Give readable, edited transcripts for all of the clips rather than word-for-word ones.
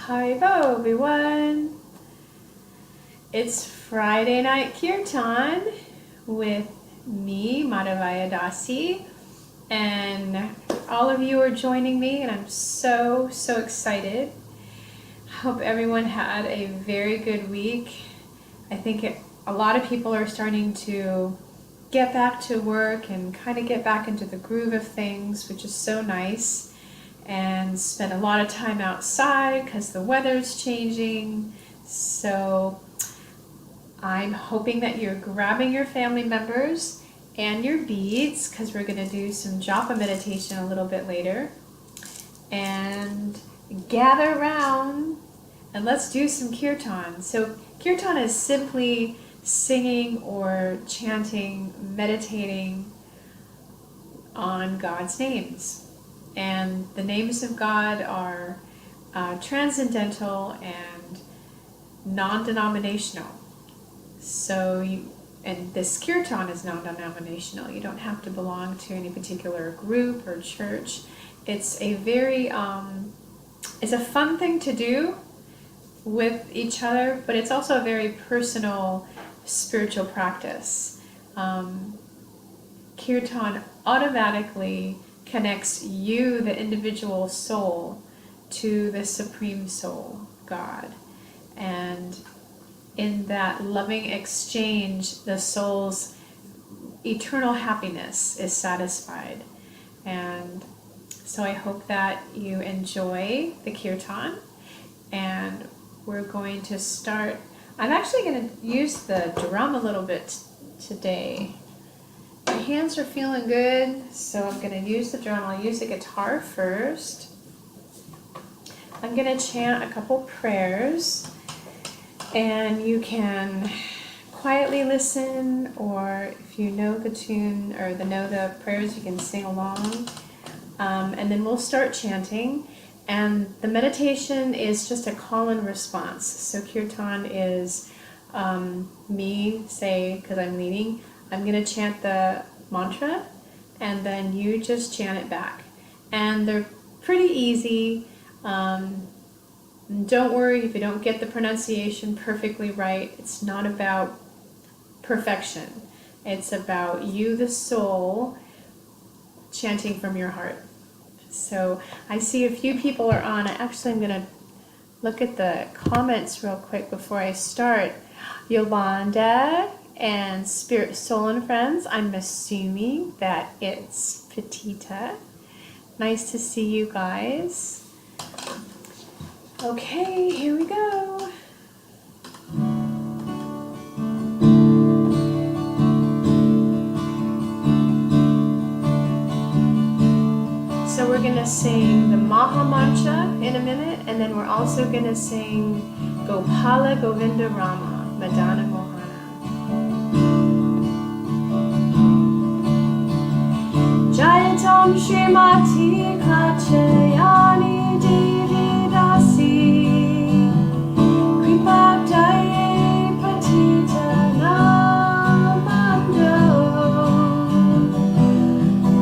Haribol, everyone. It's Friday night Kirtan with me, Madhavaya Dasi, and all of you are joining me, and I'm so excited. I hope everyone had a very good week. I think a lot of people are starting to get back to work and kind of get back into the groove of things, which is so nice, and spend a lot of time outside because the weather's changing. So I'm hoping that you're grabbing your family members and your beads, because we're going to do some Japa Meditation a little bit later, and gather around and let's do some Kirtan. So Kirtan is simply singing or chanting, meditating on God's names. And the names of God are transcendental and non-denominational. And this Kirtan is non-denominational. You don't have to belong to any particular group or church. It's a very, it's a fun thing to do with each other, but it's also a very personal spiritual practice. Kirtan automatically connects you, the individual soul, to the Supreme Soul, God. And in that loving exchange, the soul's eternal happiness is satisfied. And so I hope that you enjoy the Kirtan. And we're going to start. I'm actually going to use the drum a little bit today. My hands are feeling good, so I'm going to use the drum. I'll use the guitar first. I'm going to chant a couple prayers, and you can quietly listen, or if you know the tune or know the prayers, you can sing along. And then we'll start chanting. And the meditation is just a call and response. So Kirtan is me, say, because I'm leading, I'm going to chant the mantra, and then you just chant it back. And they're pretty easy. Don't worry if you don't get the pronunciation perfectly right. It's not about perfection. It's about you, the soul, chanting from your heart. So I see a few people are on. I'm going to look at the comments real quick before I start. Yolanda and Spirit, Soul, and Friends. I'm assuming that it's Petita. Nice to see you guys. Okay, here we go. So we're going to sing the Maha Mantra in a minute, and then we're also going to sing Gopala Govinda Rama, Madana Mohana. Jayatam Srimati Kachayani Devi Dasi Kripadaye Patita Namando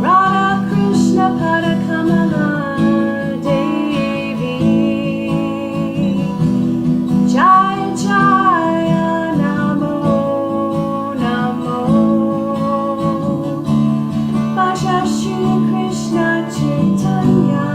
Radha Krishna Padakamala Devi Jaya Jaya Namo Namo Bhaja Shri Krishna Chaitanya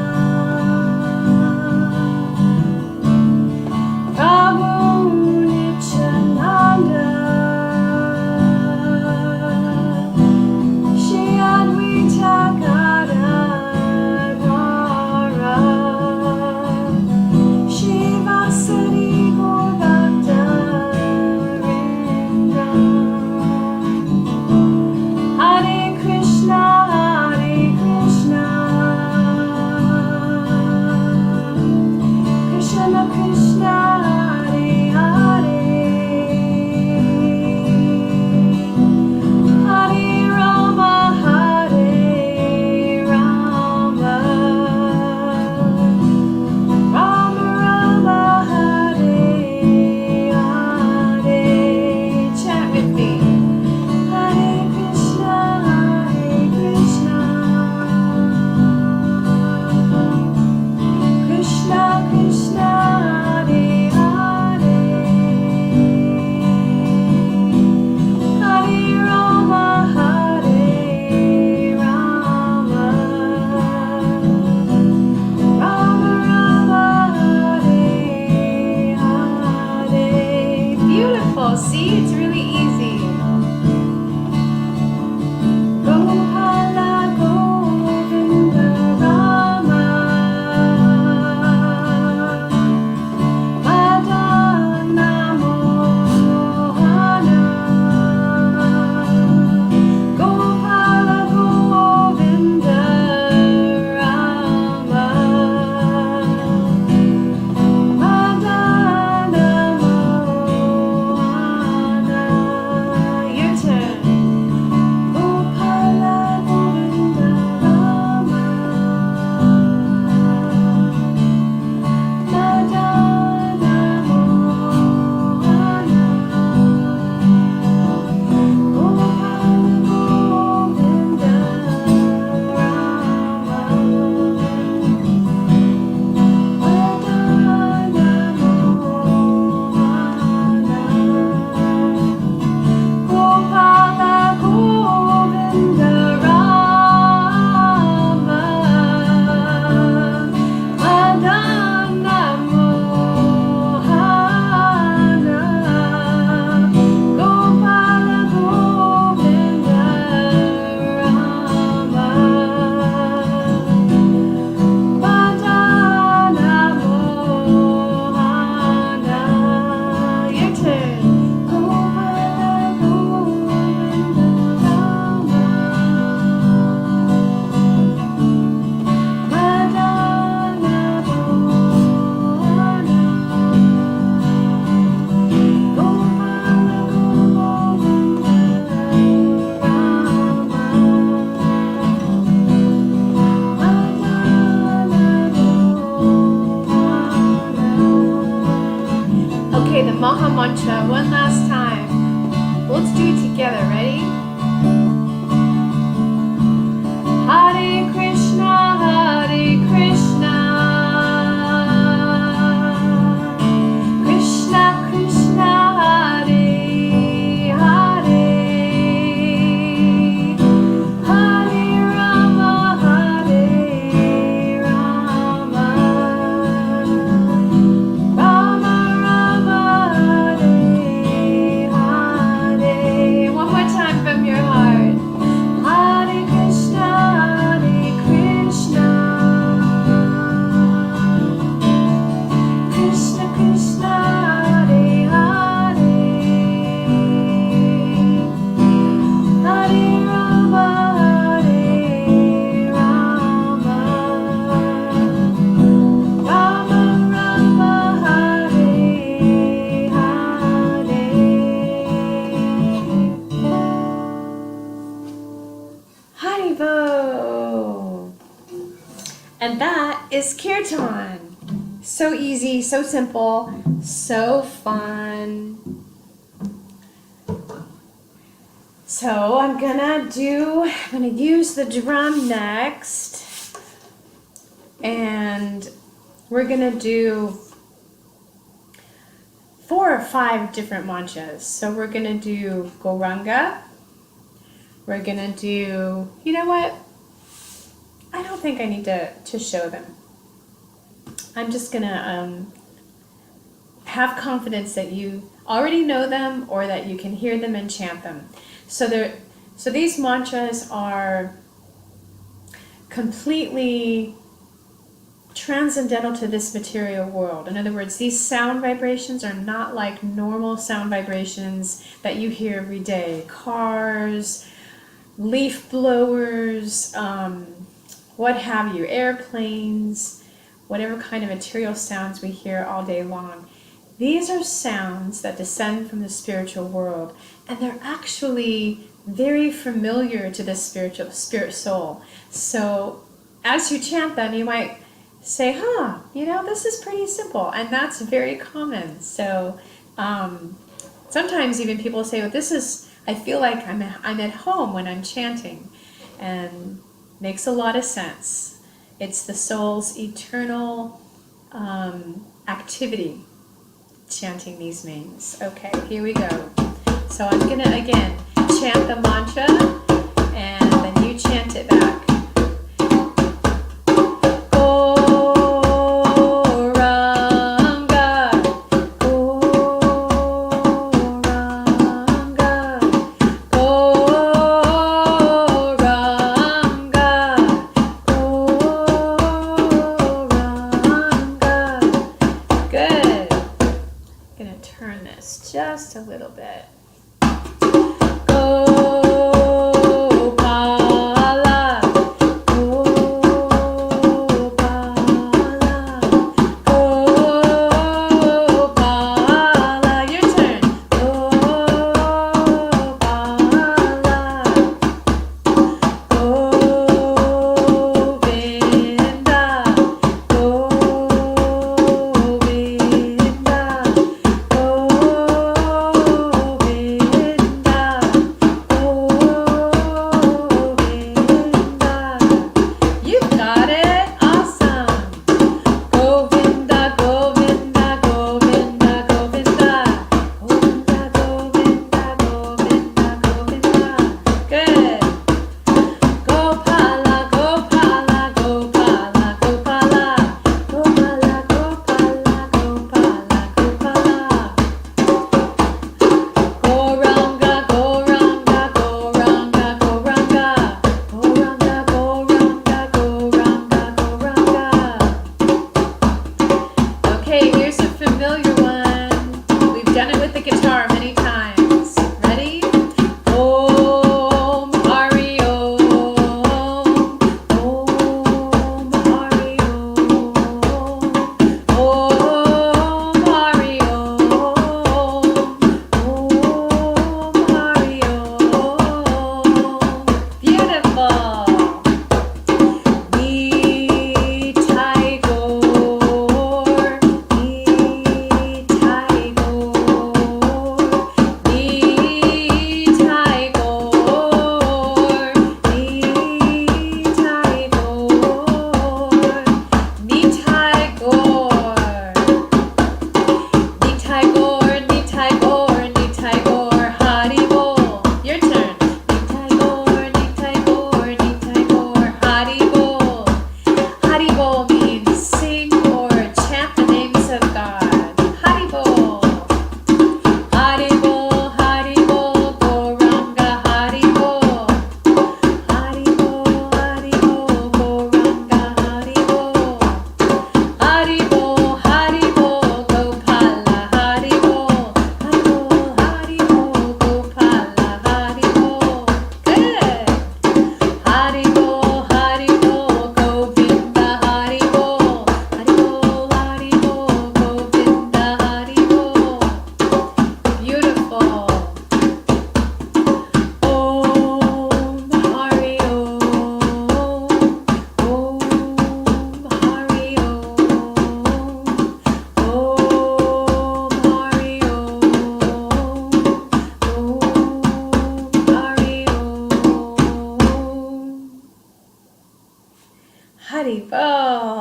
Japa mantra one last time. Let's do it together. Ready? Hare Krishna, Hare Krishna, Krishna Krishna, Hare Hare, Hare Rama, Hare Rama, Rama Rama, Hare Hare. One more time from your heart. Hare Krishna, Hare Krishna, Krishna Krishna, Hare Hare, Hare Rama, Hare Rama, Rama Rama, Hare Hare. Haribol. And that is Kirtan. So easy, so simple, so fun. So I'm gonna use the drum next, and we're gonna do 4 or 5 different mantras. So we're gonna do Gauranga. We're gonna do, you know what? I don't think I need to show them. I'm just gonna have confidence that you already know them or that you can hear them and chant them. So these mantras are completely transcendental to this material world. In other words, these sound vibrations are not like normal sound vibrations that you hear every day. Cars, leaf blowers, what have you, airplanes, whatever kind of material sounds we hear all day long. These are sounds that descend from the spiritual world, and they're actually very familiar to the spirit soul. So as you chant them, you might say, this is pretty simple, and that's very common. So sometimes even people say, I feel like I'm at home when I'm chanting, and makes a lot of sense. It's the soul's eternal activity, chanting these names. Okay, here we go. So I'm gonna again chant the mantra, and then you chant it back. Just a little bit.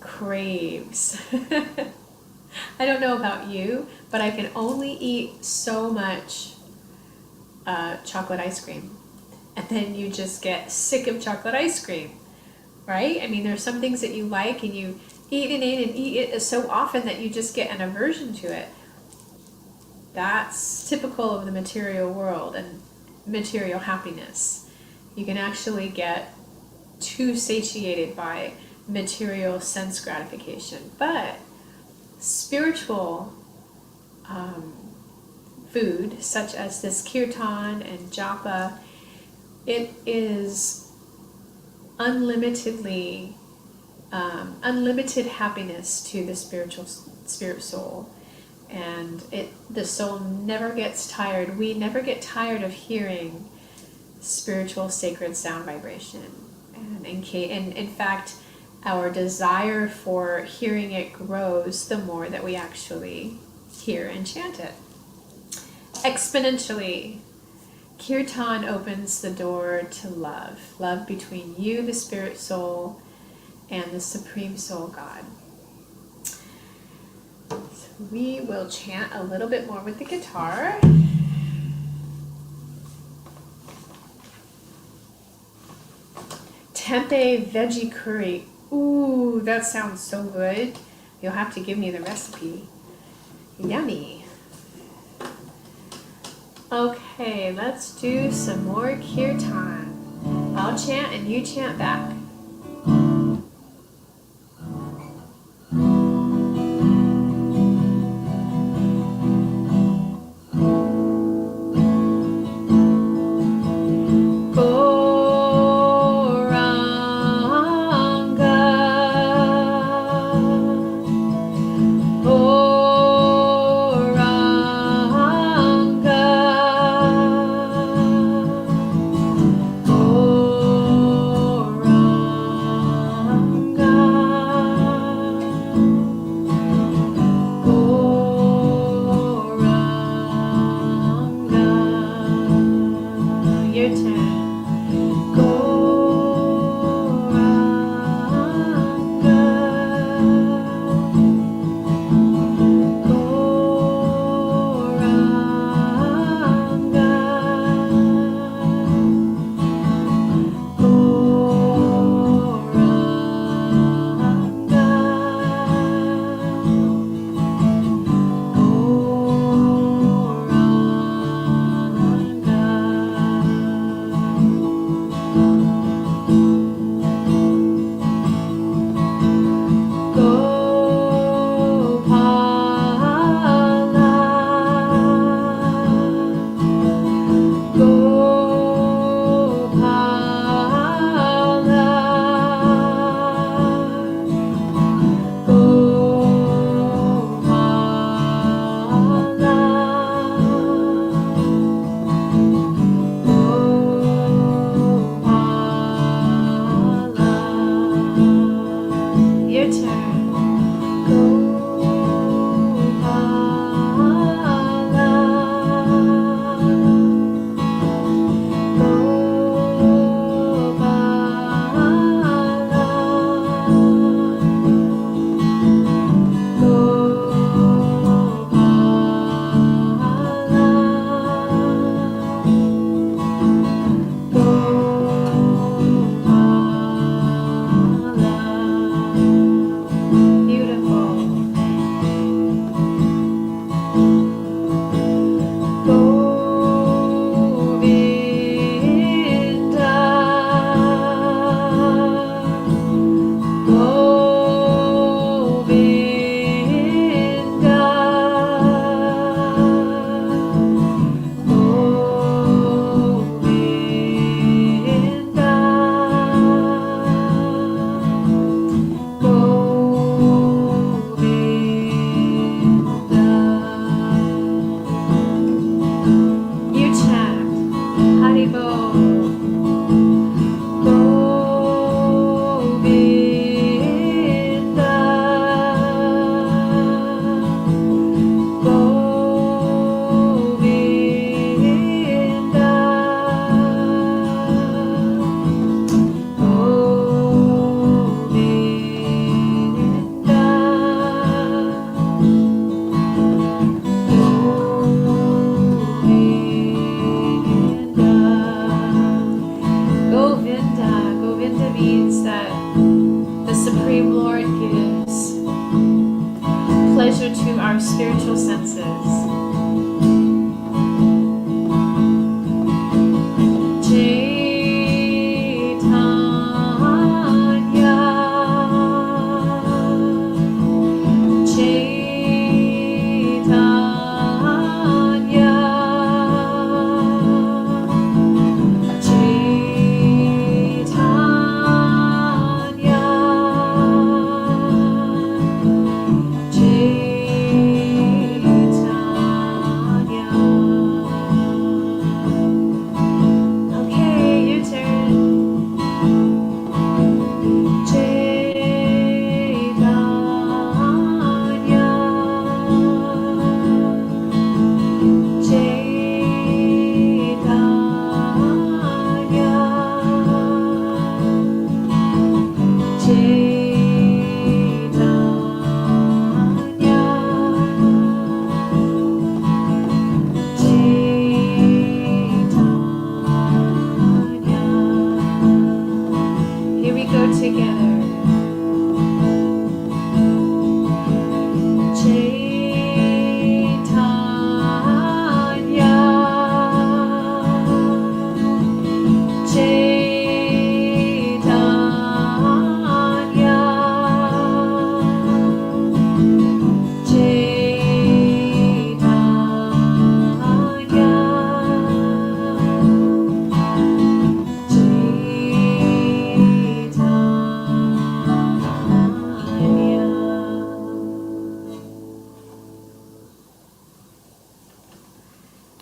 craves. I don't know about you, but I can only eat so much chocolate ice cream. And then you just get sick of chocolate ice cream, right? I mean, there's some things that you like and you eat and eat it so often that you just get an aversion to it. That's typical of the material world and material happiness. You can actually get too satiated by material sense gratification. But spiritual food, such as this Kirtan and Japa, it is unlimitedly unlimited happiness to the spirit soul, and the soul never gets tired. We never get tired of hearing spiritual sacred sound vibration, and in fact our desire for hearing it grows the more that we actually hear and chant it exponentially. Kirtan opens the door to love between you, the spirit soul, and the Supreme Soul God. So we will chant a little bit more with the guitar. Tempeh veggie curry. Ooh, that sounds so good. You'll have to give me the recipe. Yummy. Okay, let's do some more Kirtan. I'll chant and you chant back. closer to our spiritual senses.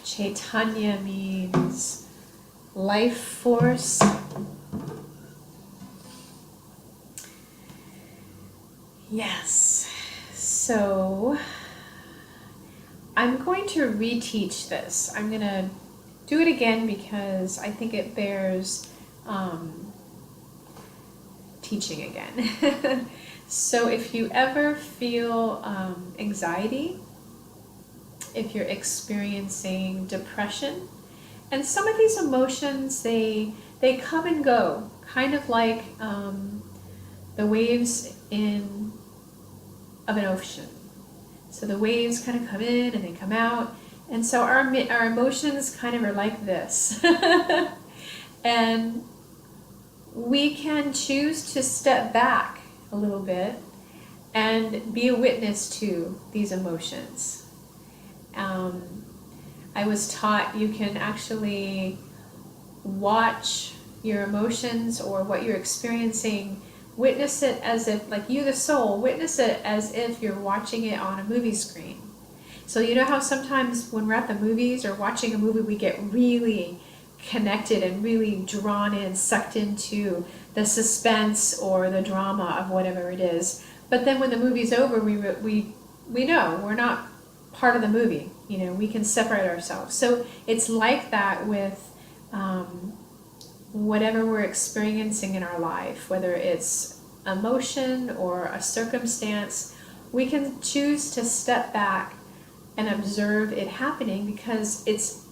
Chaitanya means life force. Yes. So I'm going to reteach this. I'm going to do it again because I think it bears teaching again. So if you ever feel anxiety, if you're experiencing depression, and some of these emotions, they come and go, kind of like the waves of an ocean. So the waves kind of come in and they come out, and so our emotions kind of are like this. And we can choose to step back a little bit and be a witness to these emotions. I was taught you can actually watch your emotions or what you're experiencing, witness it as if, like you the soul, witness it as if you're watching it on a movie screen. So you know how sometimes when we're at the movies or watching a movie, we get really connected and really drawn in, sucked into the suspense or the drama of whatever it is. But then when the movie's over, we know we're not part of the movie. You know, we can separate ourselves. So it's like that with whatever we're experiencing in our life, whether it's emotion or a circumstance, we can choose to step back and observe it happening because it's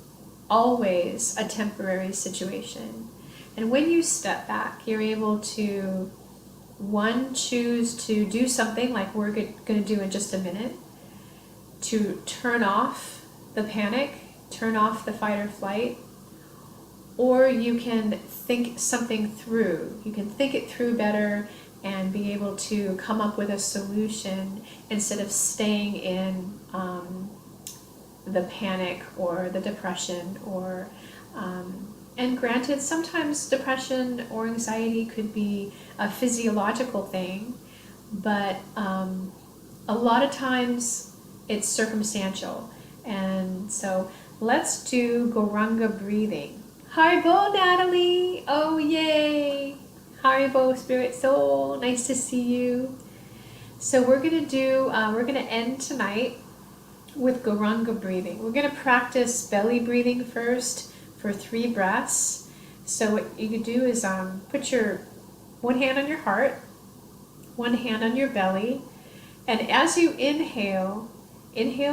always a temporary situation. And when you step back, you're able to, one, choose to do something like we're going to do in just a minute, to turn off the panic, turn off the fight or flight, or you can think something through. You can think it through better and be able to come up with a solution instead of staying in the panic or the depression or and granted, sometimes depression or anxiety could be a physiological thing, but a lot of times it's circumstantial. And so let's do Gauranga breathing. Haribol, Natalie! Oh, yay! Haribol, Spirit Soul, nice to see you. So we're going to end tonight with Gauranga breathing. We're going to practice belly breathing first for 3 breaths. So what you could do is put your one hand on your heart, one hand on your belly, and as you inhale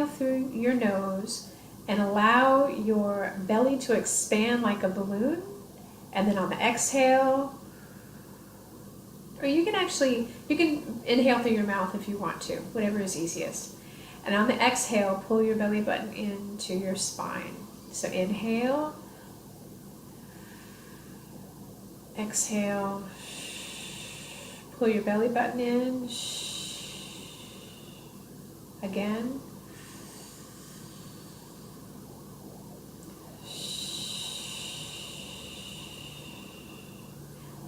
through your nose and allow your belly to expand like a balloon, and then on the exhale, or you can inhale through your mouth if you want to, whatever is easiest. And on the exhale, pull your belly button into your spine. So inhale, exhale, pull your belly button in. Again.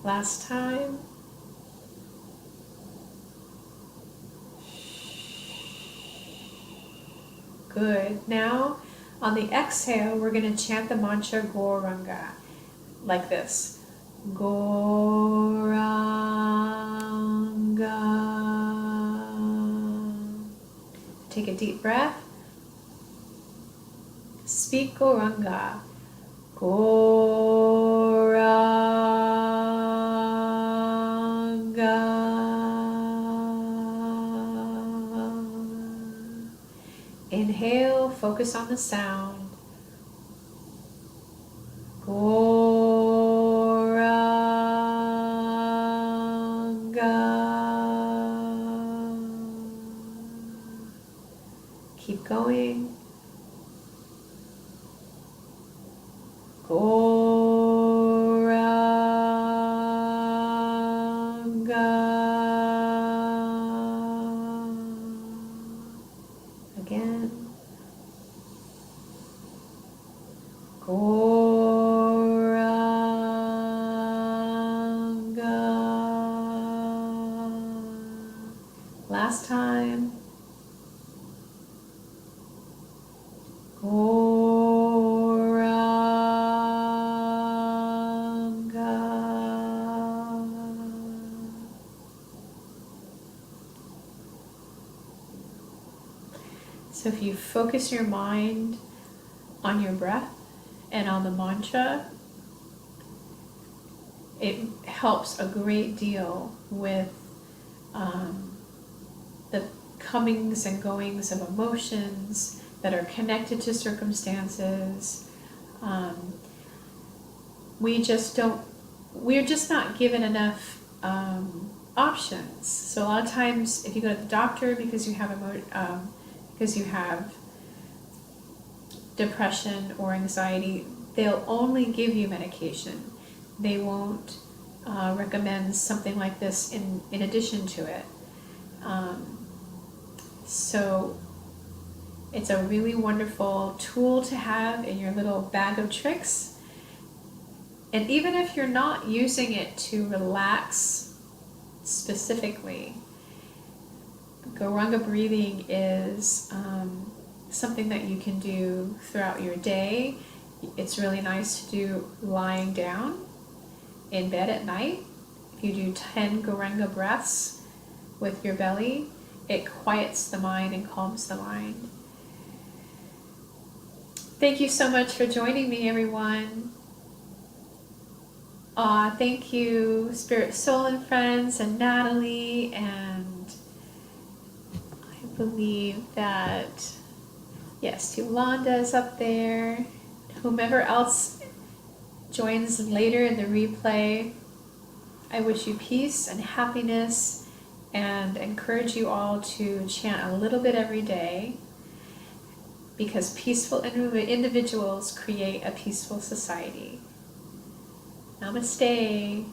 Last time. Good. Now, on the exhale, we're going to chant the mantra Gauranga, like this. Gauranga. Take a deep breath. Speak Gauranga. Inhale, focus on the sound. Gauranga. Keep going. Again. Gauranga. Last time. So if you focus your mind on your breath and on the mantra, it helps a great deal with the comings and goings of emotions that are connected to circumstances. We're just not given enough options. So a lot of times, if you go to the doctor because you have depression or anxiety, they'll only give you medication. They won't recommend something like this in addition to it. So it's a really wonderful tool to have in your little bag of tricks. And even if you're not using it to relax specifically, Gauranga breathing is something that you can do throughout your day. It's really nice to do lying down in bed at night. If you do 10 Gauranga breaths with your belly, it quiets the mind and calms the mind. Thank you so much for joining me, everyone. Thank you, Spirit, Soul, and Friends, and Natalie, and I believe that, yes, Yolanda is up there. Whomever else joins later in the replay, I wish you peace and happiness and encourage you all to chant a little bit every day, because peaceful individuals create a peaceful society. Namaste.